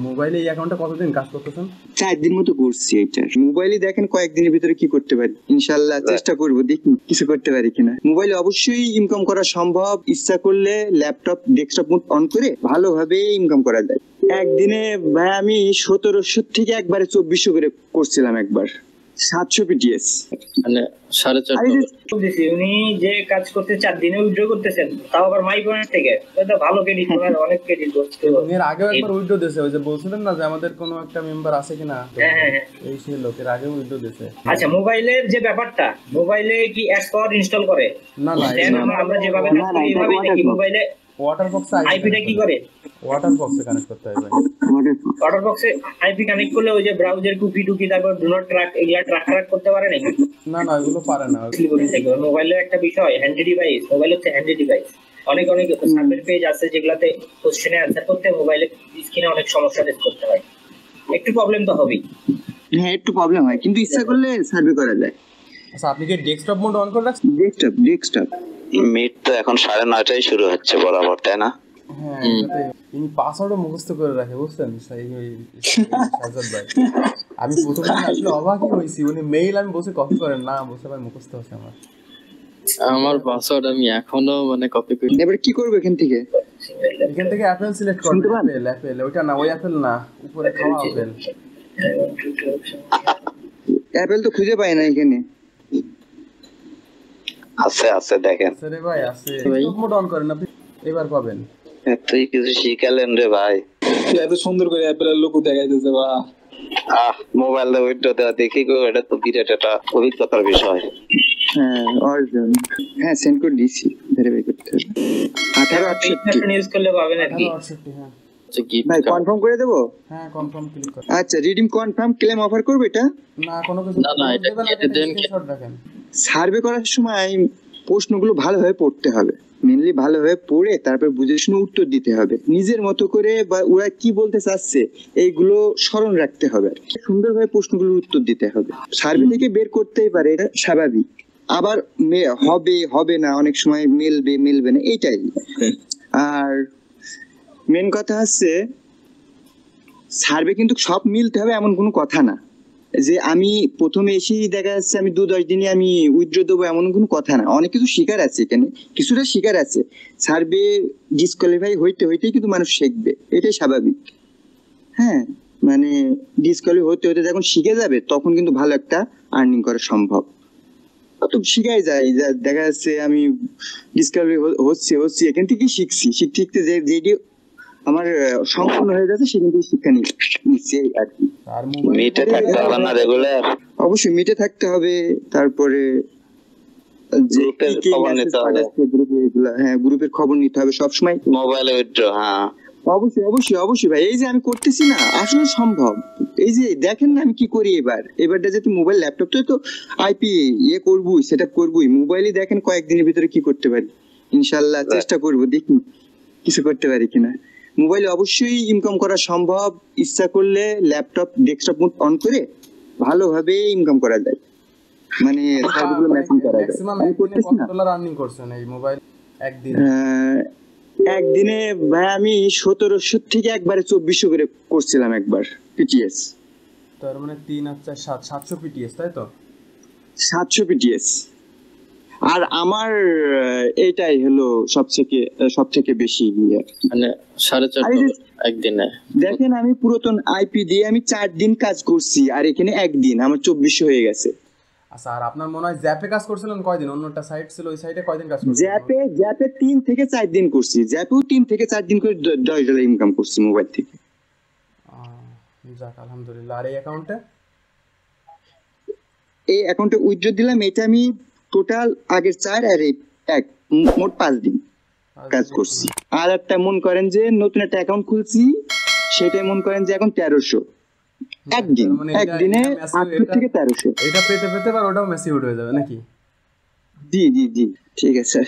মোবাইলে এই অ্যাকাউন্টে কতদিন কাজ করতেছেন? 4 দিন মতো করছি এটা। মোবাইলে দেখেন কয়েকদিনের ভিতরে কি করতে পারি, ইনশাআল্লাহ চেষ্টা করব, দেখি কিছু করতে পারি কিনা। মোবাইলে অবশ্যই ইনকাম করা সম্ভব, ইচ্ছা করলে ল্যাপটপ ডেস্কটপ মোড অন করে ভালোভাবে ইনকাম করা যায়। একদিনে ভাই আমি 1700 থেকে একবারে 2400 করে করছিলাম একবার, 700 পিটিএস মানে 4.5 উনি যে কাজ করতে 4 দিনে উইথড্র করতেছেন, তাও আবার মাই পয়েন্ট থেকে। এটা ভালো ক্রেডিট, অনেক ক্রেডিট করতে হবে। এর আগেও একবার উইথড্র দিয়েছে, ওই যে বলছিলেন না যে আমাদের কোনো একটা মেম্বার আছে কিনা, এই সেই লোকের আগেও উইথড্র দিয়েছে। আচ্ছা, মোবাইলের যে ব্যাপারটা, মোবাইলে কি এক্সপাওয়ার ইনস্টল করে? না না, আমরা যেভাবে এইভাবে নাকি মোবাইলে ওয়াটার বক্স আইপিটা কি করে? ওয়াটার বক্সে কানেক্ট করতে হবে। ওয়াটার বক্সে আইপি কানেক্ট করলে ওই যে ব্রাউজার কুকি টুকি, তারপর ডু নট ট্র্যাক, এগুলা ট্র্যাক করতে পারে নাকি? না না, এগুলো পারে না। মোবাইলের একটা বিষয়, হ্যান্ডি ডিভাইস, মোবাইল হচ্ছে হ্যান্ডি ডিভাইস। অনেক সার্ভে পেজ আছে যেগুলাতে কোশ্চেনে অ্যানসার করতে মোবাইলে স্ক্রিনে অনেক সমস্যা ফেস করতে হয়, একটু প্রবলেম তো হবেই। হ্যাঁ, একটু প্রবলেম হয়, কিন্তু ইচ্ছা করলে সার্ভে করা যায়। আচ্ছা, আপনি কি ডেস্কটপ মোড অন করে রাখছেন? ডেস্কটপ মিট তো এখন 9:30টায় শুরু হচ্ছে বরাবর, তাই না? হ্যাঁ, তিনি পাসওয়ার্ডও মুখস্থ করে রাখে, বুঝছেন সাজাদ ভাই। আমি প্রথমে আসলে অবাকই হয়েছি, উনি মেইল আমি বসে কপি করেন না, বসে ভাই মুখস্থ হচ্ছে আমার পাসওয়ার্ড আমি এখনো মানে কপি করি। এবার কি করব এখান থেকে অ্যাপেল সিলেক্ট করবেন। অ্যাপেল ওইটা না, ওই অ্যাপেল না, উপরে খাওয়া অ্যাপেল। অ্যাপেল তো খুঁজে পাই না এখানে। আছে দেখেন। আরে ভাই আছে, মোড অন করেন আপনি, এবার পাবেন। তুই কিছু শিখালেন রে ভাই, এত সুন্দর করে অ্যাপেলের লোগো দেখাইতেছে। বা মোবাইলে উইন্ডো দেওয়া দেখি গো, এটা তো বিরাট একটা অভিজ্ঞতার বিষয়। হ্যাঁ, অর্জন। হ্যাঁ, সেন্ড করে দিয়েছি, ভেরিফাই করতে হবে। 1868 ইউজ করলে পাবেন আর কি। 1868, হ্যাঁ ভাই কনফার্ম করে দেবো। হ্যাঁ, কনফার্ম ক্লিক করুন। আচ্ছা, রিডিম কনফার্ম ক্লেম অফার করবে এটা? না, কোনো কিছু না, এটা কেটে দেন। স্ক্রিনশট রাখেন। সার্ভে করার সময় প্রশ্নগুলো ভালোভাবে পড়তে হবে, মেনলি ভালোভাবে পড়ে তারপর বুঝে শুনে উত্তর দিতে হবে নিজের মতো করে, বা ওরা কি বলতে চাচ্ছে এইগুলো স্মরণ রাখতে হবে। সুন্দরভাবে প্রশ্নগুলোর উত্তর দিতে হবে। সার্ভে থেকে বের করতেই পারে, এটা স্বাভাবিক। আবার হবে না, অনেক সময় মেলবে না, এইটাই। আর মেন কথা হচ্ছে সার্ভে কিন্তু সব মিলতে হবে এমন কোনো কথা না, যে আমি প্রথমে এসেই দেখা যাচ্ছে আমি 2-10 দিনে আমি উইথড্র দেবো এমন কোনো কথা না। অনেক কিছু শিকার আছে এখানে, কিছুটা শিকার আছে। সার্ভে ডিসকোয়ালিফাই হইতেই কিন্তু মানুষ শিখবে, এটাই স্বাভাবিক। হ্যাঁ, মানে ডিসকোয়ালিফাই হতে যখন শিখে যাবে তখন কিন্তু ভালো একটা আর্নিং করা সম্ভব। তো শিখাই যায়, দেখা যাচ্ছে আমি ডিসকোয়ালিফাই হচ্ছে এখান থেকেই শিখতে যেটি আমার সম্পূর্ণ হয়ে যাচ্ছে সেখান থেকে শিক্ষা নিচ্ছে আর কি। মিটে থাকতে হবে না রেগুলার? অবশ্যই মিটে থাকতে হবে। তারপরে গ্রুপের খবর নিতে হবে সবসময়, মোবাইলে উইথড্র। হ্যাঁ, অবশ্যই ভাই, এই যে আমি করতেছি না, আসলে সম্ভব। এই যে দেখেন না আমি কি করি, এবারটা যেহেতু মোবাইল ল্যাপটপ তো আইপি করবই, সেট আপ করবই। মোবাইলে দেখেন কয়েকদিনের ভিতরে কি করতে পারি, ইনশাল্লাহ চেষ্টা করবো, দেখি কিছু করতে পারি কিনা। মোবাইলে অবশ্যই ইনকাম করা সম্ভব, ইচ্ছা করলে ল্যাপটপ ডেস্কটপ মোড অন করে ভালোভাবে ইনকাম করা যায়, মানে সার্ভিসগুলো ম্যাচিং করা যায়। আমি করতেছি না। $1 আর্নিং করছেন এই মোবাইল একদিনে ভাই আমি 1700 থেকে একবারে 2400 করে করছিলাম একবার পিটিএস। তার মানে 3 আর 4 700 পিটিএস, তাই তো? 700 পিটিএস। আর আমার এটাই হলো সবথেকে বেশি, মানে 4.5 একদিনে। দেখেন আমি পুরাতন আইপি দিয়ে আমি 4 দিন কাজ করছি, আর এখানে একদিন আমার 2400 হয়ে গেছে। আচ্ছা, আর আপনার মনে হয় জ্যাপে কাজ করছিলেন কয়দিন? অন্যটা সাইট ছিল, ওই সাইটে কয়দিন কাজ করছিলেন? জ্যাপে 3 থেকে 4 দিন করছি, জ্যাপেও 3 থেকে 4 দিন করে $10 ইনকাম করছি মোবাইল থেকে। যাক, আলহামদুলিল্লাহ। আর এই অ্যাকাউন্টে উইথড্র দিলাম, এটা আমি টোটাল আগের 4 আর 1 মোট 5 দিন কাজ করছি। আর একটা মন করেন যে নতুন একটা অ্যাকাউন্ট খুলছি, সেটাই মন করেন যে এখন 1300 একদিনে 800 থেকে 1300। এটা পেতে আর ওটাও মেসি উঠে যাবে নাকি? জি, ঠিক আছে।